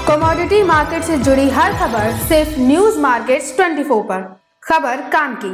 Commodity market से जुड़ी हर खबर सिर्फ न्यूज मार्केट्स 24 पर। खबर काम की।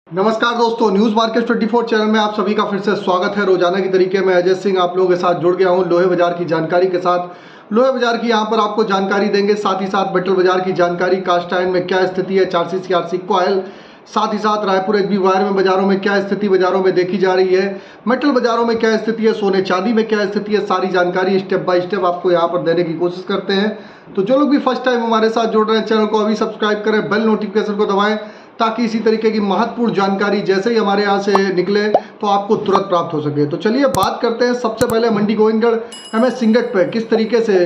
नमस्कार दोस्तों, न्यूज मार्केट 24 चैनल में आप सभी का फिर से स्वागत है। रोजाना की तरीके में अजय सिंह आप लोगों के साथ जुड़ गया हूं लोहे बाजार की जानकारी के साथ। लोहे बाजार की यहां पर आपको जानकारी देंगे, साथ ही साथ मेटल बाजार की जानकारी, कास्ट आयरन में क्या स्थिति है, 4C CRC कॉयल, साथ ही साथ रायपुर HB वायर में बाजारों में क्या स्थिति बाजारों में देखी जा रही है, मेटल बाजारों में क्या स्थिति है, सोने चांदी में क्या स्थिति है, सारी जानकारी स्टेप बाय स्टेप आपको यहाँ पर देने की कोशिश करते हैं। तो जो लोग भी फर्स्ट टाइम हमारे साथ जुड़ रहे हैं, चैनल को अभी सब्सक्राइब करें, बेल नोटिफिकेशन को दबाएं ताकि इसी तरीके की महत्वपूर्ण जानकारी जैसे ही हमारे यहाँ से निकले तो आपको तुरंत प्राप्त हो सके। तो चलिए बात करते हैं सबसे पहले मंडी गोविंदगढ़ MS सिंगट पे किस तरीके से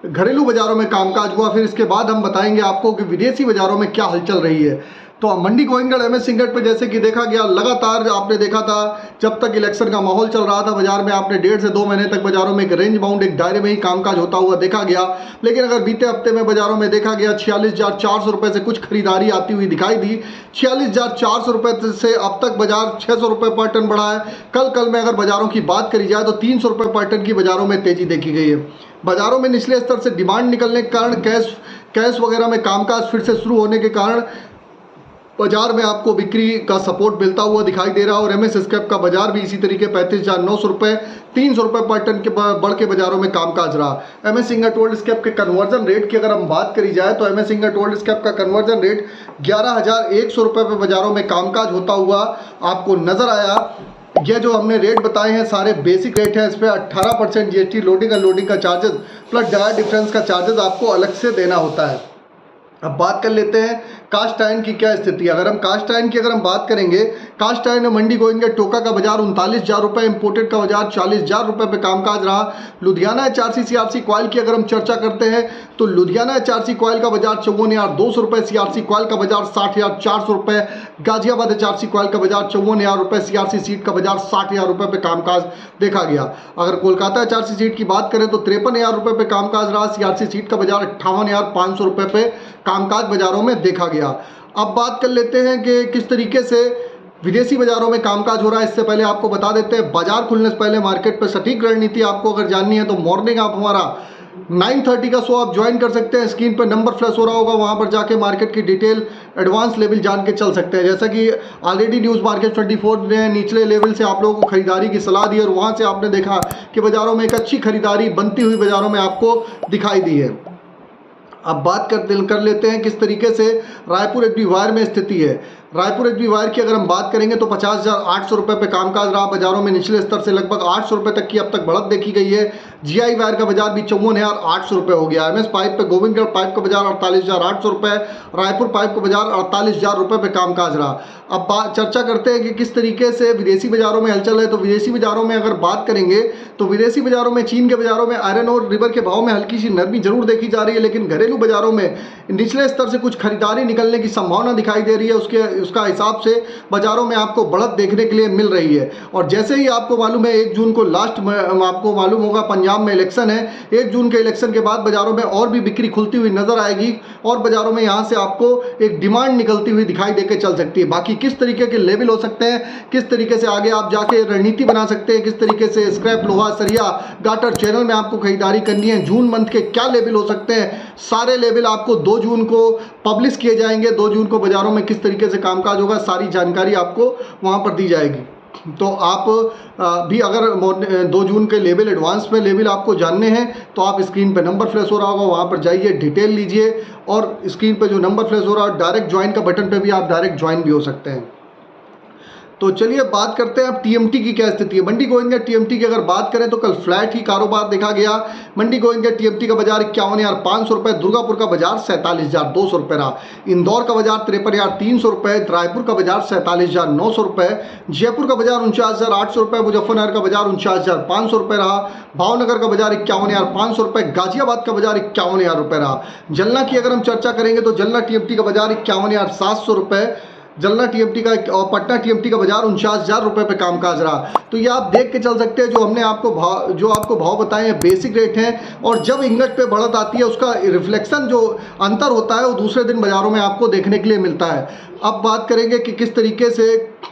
घरेलू बाजारों में कामकाज हुआ, फिर इसके बाद हम बताएंगे आपको कि विदेशी बाजारों में क्या हलचल रही है। तो मंडी गोविंदगढ़ MS सिंगट पे जैसे कि देखा गया, लगातार आपने देखा था जब तक इलेक्शन का माहौल चल रहा था बाजार में, आपने 1.5 से 2 महीने तक बाजारों में एक रेंज बाउंड एक दायरे में ही कामकाज होता हुआ देखा गया। लेकिन अगर बीते हफ्ते में बाजारों में देखा गया 46,400 रुपये से कुछ खरीदारी आती हुई दिखाई दी। 46,400 रुपये से अब तक बाजार 600 रुपये पर टन बढ़ा है। कल में अगर बाजारों की बात करी जाए तो 300 रुपये पर टन की बाजारों में तेजी देखी गई है। बाजारों में निचले स्तर से डिमांड निकलने के कारण कैश वगैरह में कामकाज फिर से शुरू होने के कारण बाजार में आपको बिक्री का सपोर्ट मिलता हुआ दिखाई दे रहा है। और MS स्क्रैप का बाजार भी इसी तरीके 35,900 रुपये 300 रुपये पर टन के बढ़ के बाजारों में कामकाज रहा। MS सिंगट ओल्ड स्क्रैप के कन्वर्जन रेट की अगर हम बात करी जाए तो MS सिंगट ओल्ड स्क्रैप का कन्वर्जन रेट 11,100 रुपये पर बाजारों में कामकाज होता हुआ आपको नजर आया। ये जो हमने रेट बताए हैं सारे बेसिक रेट हैं, इस पर 18% GST, लोडिंग अनलोडिंग का चार्जेस प्लस डायर डिफरेंस का चार्जेस आपको अलग से देना होता है। अब बात कर लेते हैं कास्ट आयरन की क्या स्थिति है। अगर हम कास्ट आयरन की बात करेंगे, कास्ट आयरन में मंडी गोविंदगढ़ टोका का बाजार 39,000 रुपये, इंपोर्टेड का बाजार 40,000 रुपये पे कामकाज रहा। लुधियाना 4C CRC कॉयल की अगर हम चर्चा करते हैं तो लुधियाना 4C कॉयल का बाजार 54,200 रुपये, CRC कॉयल का बाजार 60,400 रुपये, गाजियाबाद 4C कॉयल का बाजार 54,000 रुपये, CRC सीट का बाजार 60,000 रुपये पे कामकाज देखा गया। अगर कोलकाता 4C सीट की बात करें तो 53,000 रुपये पे कामकाज रहा। CRC सीट का बाजार 58,500 रुपये पे कामकाज बाजारों में देखा गया। अब बात कर लेते हैं कि किस तरीके से विदेशी बाजारों में कामकाज हो रहा है। इससे पहले आपको बता देते हैं बाजार खुलने से पहले मार्केट पर सटीक रणनीति आपको अगर जाननी है तो मॉर्निंग आप हमारा 9:30 का शो आप ज्वाइन कर सकते हैं। स्क्रीन पर नंबर फ्लैश हो रहा होगा, वहां पर जाके मार्केट की डिटेल एडवांस लेवल जान के चल सकते हैं। जैसा कि ऑलरेडी न्यूज़ मार्केट 24 ने निचले लेवल से आप लोगों को खरीदारी की सलाह दी और वहां से आपने देखा कि बाजारों में एक अच्छी खरीदारी बनती हुई बाजारों में आपको दिखाई दी है। अब बात कर लेते हैं किस तरीके से रायपुर HB वायर में स्थिति है। रायपुर HB वायर की अगर हम बात करेंगे तो 50,800 रुपये पे कामकाज रहा। बाजारों में निचले स्तर से लगभग 800 रुपये तक की अब तक बढ़त देखी गई है। GI वायर का बाजार भी 54,800 रुपये हो गया। MS पाइप पे गोविंदगढ़ पाइप का बाजार 48,800 रुपये, रायपुर पाइप का बाजार 48,000 रुपये पे कामकाज रहा। अब चर्चा करते हैं कि किस तरीके से विदेशी बाजारों में हलचल है। तो विदेशी बाजारों में अगर बात करेंगे तो विदेशी बाजारों में चीन के बाजारों में आयरन और रिवर के भाव में हल्की सी नरमी जरूर देखी जा रही है, लेकिन घरेलू बाजारों में निचले स्तर से कुछ खरीदारी निकलने की संभावना दिखाई दे रही है। उसका हिसाब से बाजारों में आपको बढ़त देखने के लिए मिल रही है। और जैसे ही आपको मालूम है 1 जून को लास्ट में आपको मालूम होगा पंजाब में इलेक्शन है। 1 जून के इलेक्शन के बाद बाजारों में और भी बिक्री खुलती हुई नजर आएगी और बाजारों में यहां से आपको एक डिमांड निकलती हुई दिखाई देकर चल सकती है। बाकी किस तरीके के लेवल हो सकते हैं, किस तरीके से आगे आप जाके रणनीति बना सकते हैं, किस तरीके से स्क्रैप लोहा सरिया गाटर चैनल में आपको खरीदारी करनी है, जून मंथ के क्या लेवल हो सकते हैं, सारे लेवल आपको 2 जून को पब्लिश किए जाएंगे। 2 जून को बाजारों में किस तरीके से कामकाज होगा सारी जानकारी आपको वहां पर दी जाएगी। तो आप भी अगर 2 जून के लेवल एडवांस में लेवल आपको जानने हैं तो आप स्क्रीन पे नंबर फ्लैश हो रहा होगा, वहां पर जाइए, डिटेल लीजिए और स्क्रीन पे जो नंबर फ्लैश हो रहा है डायरेक्ट ज्वाइन का बटन पे भी आप डायरेक्ट ज्वाइन भी हो सकते हैं। तो चलिए बात करते हैं अब TMT की क्या स्थिति है। मंडी गोविंदगढ़ TMT की अगर बात करें तो कल फ्लैट ही कारोबार देखा गया। मंडी गोविंदगढ़ TMT का बाजार 51,500 रुपये, दुर्गापुर का बाजार 47,200 रुपये रहा। इंदौर का बाजार 53,300 रुपये, रायपुर का बाजार 47,900 रुपये, जयपुर का बाजार 49,800 रुपये, मुजफ्फरनगर का बाजार 49,500 रुपये रहा, भावनगर का बाजार 51,500 रुपये, गाजियाबाद का बाजार 51,000 रुपये रहा। जलना की अगर हम चर्चा करेंगे तो जलना TMT का बाजार 51,700 रुपये, जलना TMT का और पटना TMT का बाजार 49,000 रुपये पे कामकाज रहा। तो ये आप देख के चल सकते हैं जो हमने आपको भाव बताए हैं बेसिक रेट हैं, और जब इंगट पे बढ़त आती है उसका रिफ्लेक्शन जो अंतर होता है वो दूसरे दिन बाजारों में आपको देखने के लिए मिलता है। अब बात करेंगे कि किस तरीके से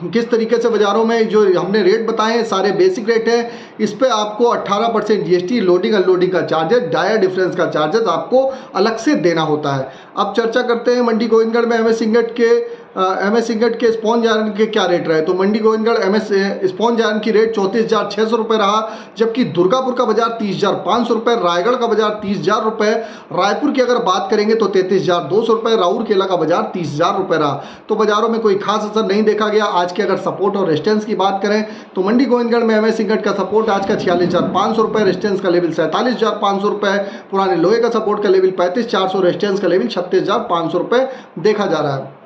किस तरीके से बाज़ारों में जो हमने रेट बताए हैं सारे बेसिक रेट हैं। इस पे आपको 18% जीएसटी, लोडिंग अनलोडिंग का चार्जेस, डायर डिफरेंस का चार्जेस आपको अलग से देना होता है। अब चर्चा करते हैं मंडी गोविंदगढ़ में एमएस इंगट के स्पॉन्ज आयरन के क्या रेट रहे। तो मंडी गोविंदगढ़ एमएस स्पॉन्ज आयरन की रेट 34,600 रुपये रहा, जबकि दुर्गापुर का बाजार 30,500 रुपये, रायगढ़ का बाजार 30,000 रुपये, रायपुर की अगर बात करेंगे तो 33,200 रुपये, राउरकेला का बाजार 30,000 रुपये रहा। तो बाजारों में कोई खास असर नहीं देखा गया। आज के अगर सपोर्ट और रेजिस्टेंस की बात करें तो मंडी गोविंदगढ़ में एमएस इंगट का सपोर्ट आज का 46,500 रुपये, रेजिस्टेंस का लेवल 47,500 रुपये, पुराने लोहे का सपोर्ट का लेवल 35,400, रेजिस्टेंस का लेवल 36,500 रुपये देखा जा रहा है।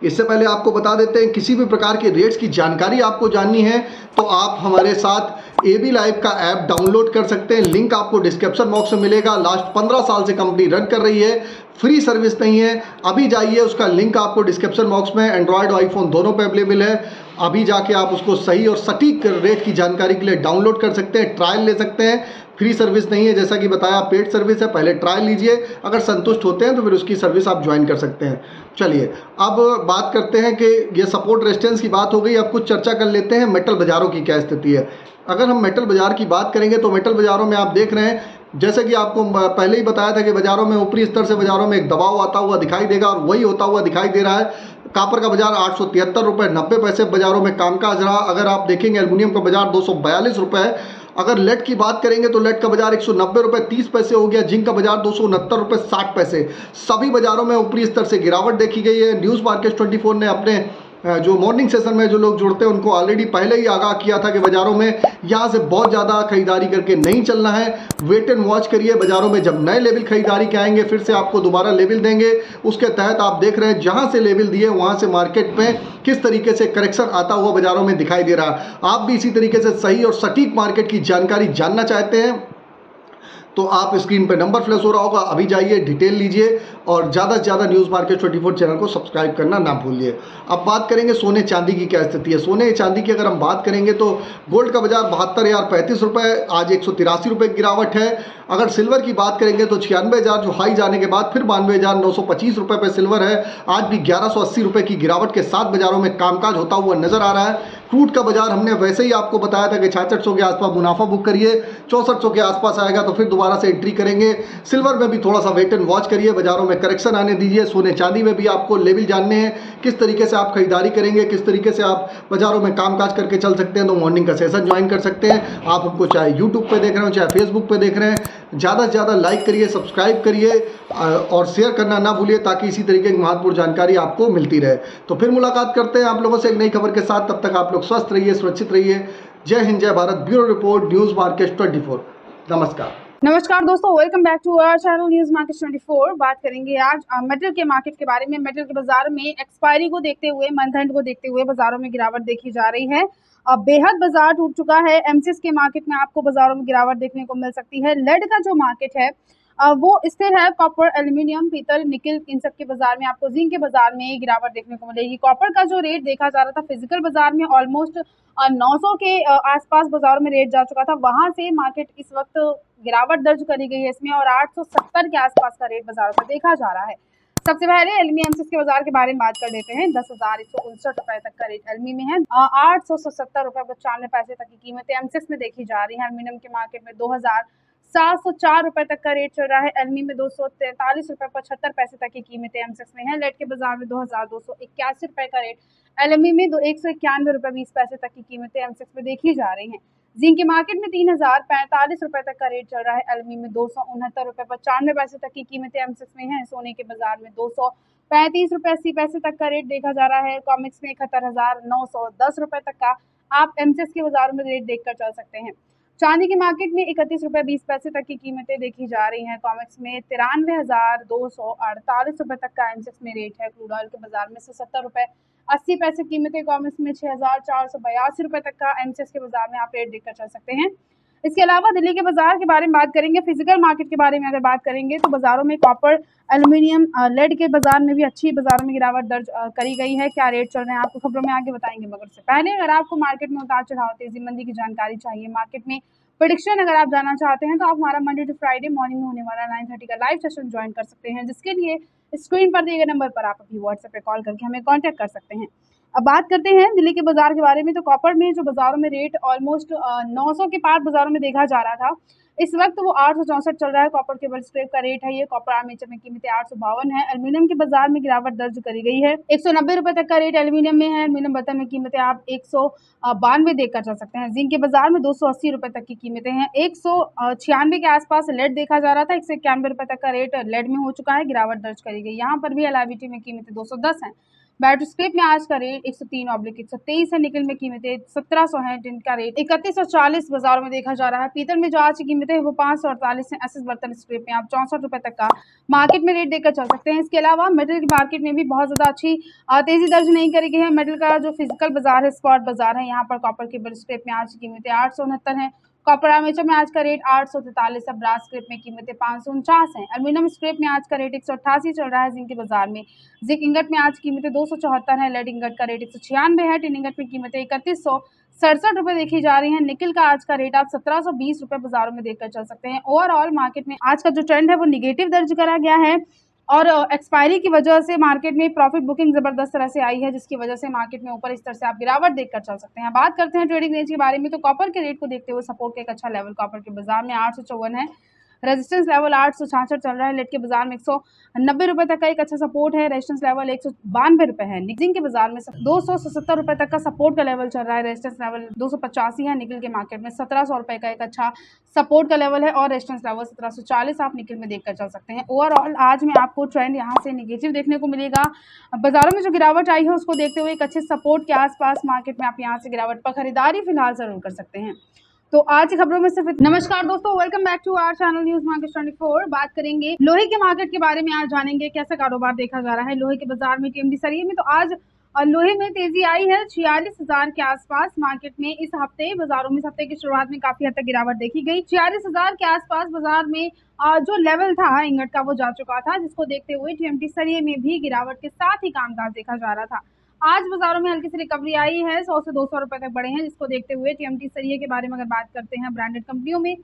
इससे पहले आपको बता देते हैं, किसी भी प्रकार के रेट्स की जानकारी आपको जाननी है तो आप हमारे साथ एबी लाइव का ऐप डाउनलोड कर सकते हैं। लिंक आपको डिस्क्रिप्शन बॉक्स में मिलेगा। लास्ट 15 साल से कंपनी रन कर रही है, फ्री सर्विस नहीं है। अभी जाइए, उसका लिंक आपको डिस्क्रिप्शन बॉक्स में एंड्रॉयड और आईफोन दोनों पे अवेलेबल है। अभी जाके आप उसको सही और सटीक रेट की जानकारी के लिए डाउनलोड कर सकते हैं, ट्रायल ले सकते हैं। फ्री सर्विस नहीं है, जैसा कि बताया पेड सर्विस है। पहले ट्रायल लीजिए, अगर संतुष्ट होते हैं तो फिर उसकी सर्विस आप ज्वाइन कर सकते हैं। चलिए अब बात करते हैं कि ये सपोर्ट रेजिस्टेंस की बात हो गई। अब कुछ चर्चा कर लेते हैं मेटल बाज़ारों की क्या स्थिति है। अगर हम मेटल बाज़ार की बात करेंगे तो मेटल बाज़ारों में आप देख रहे हैं, जैसे कि आपको पहले ही बताया था कि बाज़ारों में ऊपरी स्तर से बाज़ारों में एक दबाव आता हुआ दिखाई देगा और वही होता हुआ दिखाई दे रहा है। कॉपर का बाजार 873 रुपये 90 पैसे बाज़ारों में कामकाज रहा। अगर आप देखेंगे एल्युमिनियम का बाजार 242 रुपये। अगर लेड की बात करेंगे तो लेड का बाजार 190 रुपये 30 पैसे हो गया। जिंक का बाजार 269 रुपये 60 पैसे। सभी बाज़ारों में ऊपरी स्तर से गिरावट देखी गई है। न्यूज़ मार्केट 24 ने अपने जो मॉर्निंग सेशन में जो लोग जुड़ते हैं उनको ऑलरेडी पहले ही आगाह किया था कि बाज़ारों में यहाँ से बहुत ज़्यादा खरीदारी करके नहीं चलना है। वेट एंड वॉच करिए। बाज़ारों में जब नए लेवल खरीदारी के आएंगे फिर से आपको दोबारा लेवल देंगे। उसके तहत आप देख रहे हैं जहाँ से लेवल दिए वहाँ से मार्केट में किस तरीके से करेक्शन आता हुआ बाज़ारों में दिखाई दे रहा है। आप भी इसी तरीके से सही और सटीक मार्केट की जानकारी जानना चाहते हैं तो आप स्क्रीन पर नंबर फ्लैश हो रहा होगा, अभी जाइए डिटेल लीजिए और ज़्यादा से ज़्यादा न्यूज़ मार्केट 24 चैनल को सब्सक्राइब करना ना भूलिए। अब बात करेंगे सोने चांदी की क्या स्थिति है। सोने चांदी की अगर हम बात करेंगे तो गोल्ड का बाजार 72,035 रुपये, आज 183 रुपये की गिरावट है। अगर सिल्वर की बात करेंगे तो 96,000 जो हाई जाने के बाद फिर 92,925 रुपये पे सिल्वर है। आज भी 1180 रुपये की गिरावट के साथ बाज़ारों में कामकाज होता हुआ नजर आ रहा है। क्रूड का बाजार हमने वैसे ही आपको बताया था कि 6600 के आसपास मुनाफा बुक करिए, 6400 के आसपास आएगा तो फिर दोबारा से एंट्री करेंगे। सिल्वर में भी थोड़ा सा वेट एंड वॉच करिए, बाज़ारों में करेक्शन आने दीजिए। सोने चांदी में भी आपको लेवल जानने हैं, किस तरीके से आप खरीदारी करेंगे, किस तरीके से आप बाज़ारों में कामकाज करके चल सकते हैं। तो मॉर्निंग का सेशन ज्वाइन कर सकते हैं। आप हमको चाहे यूट्यूब पे देख रहे हो चाहे फेसबुक पे देख रहे हैं, ज़्यादा से ज़्यादा लाइक करिए, सब्सक्राइब करिए और शेयर करना ना भूलिए ताकि इसी तरीके की महत्वपूर्ण जानकारी आपको मिलती रहे। तो फिर मुलाकात करते हैं आप लोगों से एक नई खबर के साथ। तब तक आप लोग स्वस्थ रहिए, सुरक्षित रहिए। जय हिंद, जय Bharat. Bureau report, news market 24। नमस्कार। नमस्कार दोस्तों, welcome back to our channel news market 24। बात करेंगे आज मेटल के मार्केट के बारे में। मेटल के बाजार में एक्सपायरी को देखते हुए, मंथ एंड को देखते हुए बाजारों में गिरावट देखी जा रही है। बेहद बाजार टूट चुका है। एमसीएक्स के मार्केट में आपको बाजारों में गिरावट देखने को मिल सकती है। लेड का जो मार्केट है वो स्थिर है। कॉपर, एल्यूमिनियम, पीतल, निकल, इन सब के बाजार में आपको जिंक के बाजार में गिरावट देखने को मिलेगी। कॉपर का जो रेट देखा जा रहा था फिजिकल बाजार में ऑलमोस्ट 900 के आसपास बाजारों में रेट जा चुका था, वहां से मार्केट इस वक्त गिरावट दर्ज करी गई है इसमें और 870 के आसपास का रेट बाजारों में देखा जा रहा है। सबसे पहले एलमी एमसीएक्स के बाजार के बारे में बात कर लेते हैं। 10,159 रुपए तक का रेट एलमी में है। 870 रुपए 95 पैसे तक की कीमतें एमसीएक्स में देखी जा रही है। एल्यूमिनियम के मार्केट में 2,704 रुपए तक का रेट चल रहा है। एलमी में 243 रुपए 75 पैसे तक की कीमतें एमसीएक्स में है। लेड के बाजार में 2,281 रुपए का रेट, एलएमई में 191 रुपए 20 पैसे तक की कीमतें एमसीएक्स में देखी जा रही हैं। जिंक के मार्केट में 3,045 रुपए तक का रेट चल रहा है। एलएमई में 269 रुपए 95 पैसे तक की कीमतें एमसीएक्स में हैं। सोने के बाजार में 235 रुपए 80 पैसे तक का रेट देखा जा रहा है। कॉमिक्स में 71,910 रुपए तक का आप एमसीएक्स के बाजार में रेट देखकर चल सकते हैं। चांदी के मार्केट में 31 रुपए 20 पैसे तक की कीमतें देखी जा रही हैं। कॉमिक्स में 93,248 रुपए तक का एमसीएक्स में रेट है। क्रूड ऑयल के बाजार में 70 रुपए 80 पैसे कीमतें। कॉमिक्स में 6,482 रुपए तक का एमसीएक्स के बाजार में आप रेट देखकर चल सकते हैं। इसके अलावा दिल्ली के बाजार के बारे में बात करेंगे। फिजिकल मार्केट के बारे में अगर बात करेंगे तो बाजारों में कॉपर, एल्यूमिनियम, लेड के बाजार में भी अच्छी बाजारों में गिरावट दर्ज करी गई है। क्या रेट चल रहे हैं आपको खबरों में आगे बताएंगे, मगर से पहले अगर आपको मार्केट में उतार चढ़ाव, तेजी मंदी की जानकारी चाहिए, मार्केट में प्रेडिक्शन अगर आप जानना चाहते हैं तो आप हमारा मंडे टू फ्राइडे मॉर्निंग में होने वाला 9:30 का लाइव सेशन ज्वाइन कर सकते हैं, जिसके लिए स्क्रीन पर दिए गए नंबर पर आप अभी व्हाट्सएप पे कॉल करके हमें कांटेक्ट कर सकते हैं। अब बात करते हैं दिल्ली के बाजार के बारे में। तो कॉपर में जो बाजारों में रेट ऑलमोस्ट 900 के पार बाजारों में देखा जा रहा था, इस वक्त वो 864 चल रहा है। कॉपर के वर्ल्ड स्क्रैप का रेट है ये। कॉपर आर्मेचर में कीमतें 852 है। एल्यूमिनियम के बाजार में गिरावट दर्ज करी गई है। 190 रुपए तक का रेट एल्यूमिनियम में है। एल्यूमिनियम बर्तन में कीमतें आप 192 देखकर चल सकते हैं। जिंक के बाजार में 280 रुपए तक की कीमतें हैं। 196 के आसपास लेड देखा जा रहा था। 191 रुपए तक का रेट लेड में हो चुका है, गिरावट दर्ज करी गई। यहाँ पर भी LIVT में कीमतें 210 है। बैटरी स्क्रैप में आज का रेट 103/123 है। निकल में कीमतें 1700 है। टिन का रेट 3140 बाजारों में देखा जा रहा है। पीतल में जो आज की कीमतें है वो 548 है। एसएस बर्तन स्क्रैप में आप 64 रुपए तक का मार्केट में रेट देखकर चल सकते हैं। इसके अलावा मेटल की मार्केट में भी बहुत ज्यादा अच्छी तेजी दर्ज नहीं करी गई है। मेटल का जो फिजिकल बाजार है, स्पॉट बाजार है, यहाँ पर कॉपर के वर्ल्ड स्क्रैप में आज की कीमतें 869 है। कॉपर आर्मेचर में आज का रेट 843 है। ब्रास स्क्रैप में कीमतें 549 है। एल्यूमिनियम स्क्रैप में आज का रेट 188 चल रहा है। जिंक के बाजार में जिंक इंगट में आज कीमतें 274 है। लेड इंगट का रेट 196 है। टिन इंगट में कीमतें 3167 रुपए देखी जा रही है। निकल का आज का रेट आप 1720 रुपए बाजारों में देखकर चल सकते हैं। ओवरऑल मार्केट में आज का जो ट्रेंड है वो निगेटिव दर्ज करा गया है और एक्सपायरी की वजह से मार्केट में प्रॉफिट बुकिंग जबरदस्त तरह से आई है, जिसकी वजह से मार्केट में ऊपर इस तरह से आप गिरावट देखकर चल सकते हैं। बात करते हैं ट्रेडिंग रेंज के बारे में। तो कॉपर के रेट को देखते हुए सपोर्ट का एक अच्छा लेवल कॉपर के बाजार में 854 है। रेजिस्टेंस लेवल 866 चल रहा है। लेड के बाजार में 190 रुपए तक का एक अच्छा सपोर्ट है। रेजिस्टेंस लेवल 192 रुपए है। जिंक के बाजार में 277 रुपए तक का सपोर्ट का लेवल चल रहा है। रेजिस्टेंस लेवल 285 है। निकल के मार्केट में 1700 रुपए का एक अच्छा सपोर्ट का लेवल है और रेजिस्टेंस लेवल 1740 आप निकल में देखकर चल सकते हैं। ओवरऑल आज में आपको ट्रेंड यहाँ से निगेटिव देखने को मिलेगा। बाजारों में जो गिरावट आई है उसको देखते हुए एक अच्छे सपोर्ट के आसपास मार्केट में आप यहाँ से गिरावट पर खरीदारी फिलहाल जरूर कर सकते हैं। तो आज की खबरों में सिर्फ नमस्कार दोस्तों, welcome back to our channel news market 24। बात करेंगे लोहे के मार्केट के बारे में। आज जानेंगे कैसा कारोबार देखा जा रहा है लोहे के बाजार में TMT सरिये में। तो आज लोहे में तेजी आई है 46,000 के आसपास। मार्केट में इस हफ्ते बाजारों में इस हफ्ते की शुरुआत में काफी हद तक गिरावट देखी गई। 46,000 के आसपास बाजार में जो लेवल था इंगट का वो जा चुका था, जिसको देखते हुए TMT सरिये में भी गिरावट के साथ ही कामकाज देखा जा रहा था। आज बाजारों में हल्की सी रिकवरी आई है, 100 से 200 रुपए तक बढ़े हैं, जिसको देखते हुए TMT सरिये के बारे में अगर बात करते हैं ब्रांडेड कंपनियों में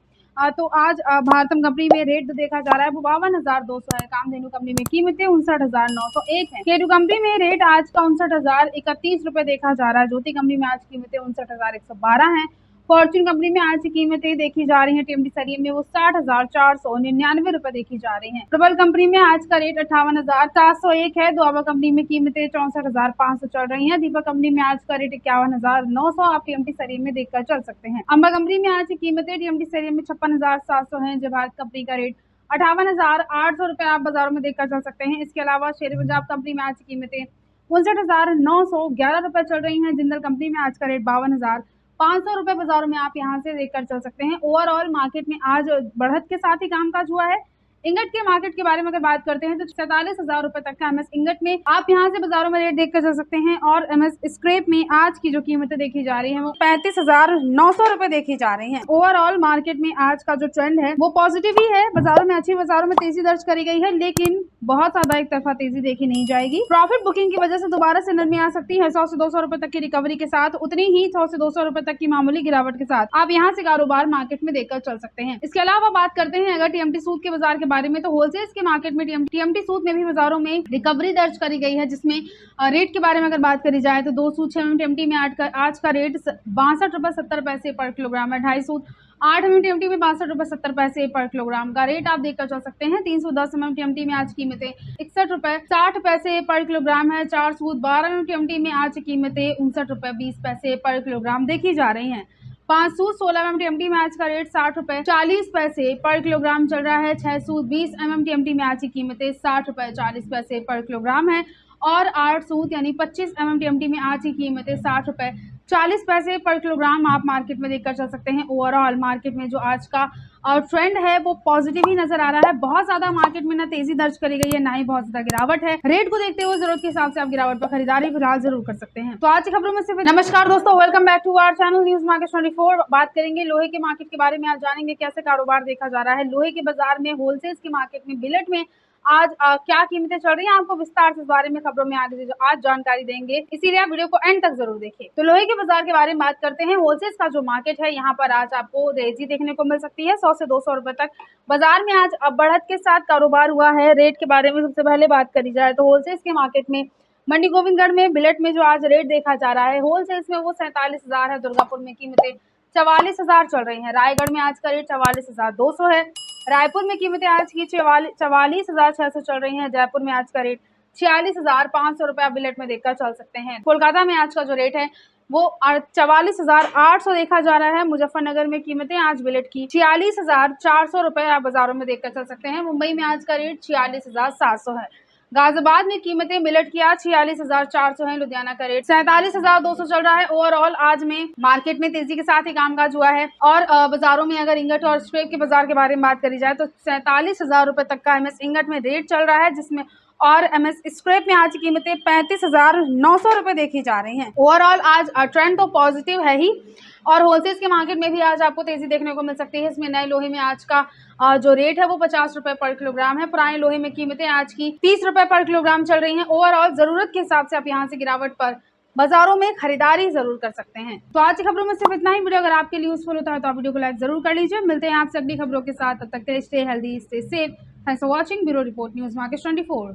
तो आज भारतम कंपनी में रेट देखा जा रहा है वो 52,200 है। कामधेनु कंपनी में कीमतें 59,901 है। केटू कंपनी में रेट आज का 59,031 रुपए देखा जा रहा है। ज्योति कंपनी में आज कीमतें 59,112 है। फॉर्च्यून कंपनी में आज की कीमतें देखी जा रही हैं TMT सरिये में वो 60,499 रुपए देखी जा रही हैं। प्रबल कंपनी में आज का रेट 58,701 है। दुआबा कंपनी में कीमतें 64,500 चल रही हैं। दीपक कंपनी में आज का रेट 51,900 आप TMT सरिये में देखकर चल सकते हैं। अंबा कंपनी में आज की कीमतें TMT सरिये में 56,700 है। जब भारत कंपनी का रेट 58,800 रुपए आप बाजारों में देखकर चल सकते हैं। इसके अलावा शेर पंजाब कंपनी में आज की कीमतें 59,911 रुपए चल रही हैं। जिंदल कंपनी में आज का रेट 52,500 रुपए बाजारों में आप यहां से देखकर चल सकते हैं। ओवरऑल मार्केट में आज बढ़त के साथ ही कामकाज हुआ है। इंगट के मार्केट के बारे में अगर बात करते हैं तो 47,000 रुपए तक का MS इंगट में आप यहां से बाजारों में रेट देखकर चल सकते हैं और MS स्क्रैप में आज की जो कीमतें देखी जा रही हैं वो 35,900 रुपए देखी जा रही हैं। ओवरऑल मार्केट में आज का जो ट्रेंड है वो पॉजिटिव ही है। बाजारों में अच्छी बाजारों में तेजी दर्ज करी गई है, लेकिन बहुत ज्यादा एक तरफा तेजी देखी नहीं जाएगी। प्रॉफिट बुकिंग की वजह से दोबारा से नरमी आ सकती है। 100 से 200 रुपए तक की रिकवरी के साथ उतनी ही 100 से 200 रुपए तक की मामूली गिरावट के साथ आप यहाँ से कारोबार मार्केट में देखकर चल सकते हैं। इसके अलावा बात करते हैं अगर TMT सूद के बाजार के बारे में, तो होलसेल के मार्केट में TMT सूद में भी बाजारों में रिकवरी दर्ज करी गई है, जिसमें रेट के बारे में अगर बात करी जाए तो 2 सूद 6 TMT में आज का रेट 62 रुपए 70 पैसे पर किलोग्राम है। 2.5 सूद 8 TMT में 62 रुपए 70 पैसे पर किलोग्राम का रेट आप देखकर चल सकते हैं। 310 TMT में आज कीमतें 61 रुपए 60 पैसे पर किलोग्राम है। 4 सूद 12 TMT में आज कीमतें 59 रुपए 20 पैसे पर किलोग्राम देखी जा रही हैं। 5 सूद 16 TMT में आज का रेट 60 रुपए 40 पैसे पर किलोग्राम चल रहा है। 6 सूद 20 TMT में आज की कीमतें 60 रुपए 40 पैसे पर किलोग्राम है और 8 सूद यानी 25 TMT में आज की कीमतें 60 रुपए 40 पैसे पर किलोग्राम आप मार्केट में देखकर चल सकते हैं। ओवरऑल मार्केट में जो आज का ट्रेंड है वो पॉजिटिव ही नजर आ रहा है। बहुत ज्यादा मार्केट में ना तेजी दर्ज करी गई है, ना ही बहुत ज्यादा गिरावट है। रेट को देखते हुए जरूरत के हिसाब से आप गिरावट पर खरीदारी फिलहाल जरूर कर सकते हैं। तो आज की खबरों में सिर्फ नमस्कार दोस्तों, welcome back to our channel news market 24। बात करेंगे लोहे के मार्केट के बारे में। आज जानेंगे कैसे कारोबार देखा जा रहा है लोहे के बाजार में, होलसेल के मार्केट में, बिलेट में आज क्या कीमतें चल रही हैं। आपको विस्तार से इस बारे में खबरों में आगे आज जानकारी देंगे, इसीलिए आप वीडियो को एंड तक जरूर देखिए। तो लोहे के बाजार के बारे में बात करते हैं। होलसेल का जो मार्केट है यहाँ पर आज आपको तेजी देखने को मिल सकती है। 100 से 200 रुपए तक बाजार में आज बढ़त के साथ कारोबार हुआ है। रेट के बारे में सबसे पहले बात करी जाए तो होलसेल के मार्केट में मंडी गोविंदगढ़ में बिलेट में जो आज रेट देखा जा रहा है होलसेल्स में वो 47,000 है। दुर्गापुर में कीमतें 44,000 चल रही हैं। रायगढ़ में आज का रेट 44,200 है। रायपुर में कीमतें आज की 44,600 चल रही हैं। जयपुर में आज का रेट 46,500 रुपए बिलेट में देखकर चल सकते हैं। कोलकाता में आज का जो रेट है वो 44,800 देखा जा रहा है। मुजफ्फरनगर में कीमतें आज बिलेट की 46,400 रुपए आप बाजारों में देखकर चल सकते हैं। मुंबई में आज का रेट 46,700 है। गाजियाबाद में कीमतें मिलट की आज 46,400 है। लुधियाना का रेट 47,200 चल रहा है। ओवरऑल आज में मार्केट में तेजी के साथ ही कामकाज हुआ है और बाजारों में अगर इंगट और स्क्रैप के बाजार के बारे में बात करी जाए तो 47,000 रुपए तक का एमएस इंगट में रेट चल रहा है, जिसमें और एमएस स्क्रैप में आज की कीमतें 35,900 रुपए देखी जा रही हैं। ओवरऑल आज ट्रेंड तो पॉजिटिव है ही और होलसेल्स के मार्केट में भी आज आपको तेजी देखने को मिल सकती है। इसमें नए लोहे में आज का जो रेट है वो 50 रुपए पर किलोग्राम है। पुराने लोहे में कीमतें आज की 30 रुपए पर किलोग्राम चल रही हैं। ओवरऑल जरूरत के हिसाब से आप यहाँ से गिरावट पर बाजारों में खरीदारी जरूर कर सकते हैं। तो आज की खबरों में सिर्फ इतना ही। वीडियो अगर आपके लिए यूजफुल होता है तो आप वीडियो को लाइक जरूर कर लीजिए। मिलते हैं आपसे अगली खबरों के साथ, तब तक के लिए stay healthy, stay safe. Thanks for watching. Bureau report, news market 24।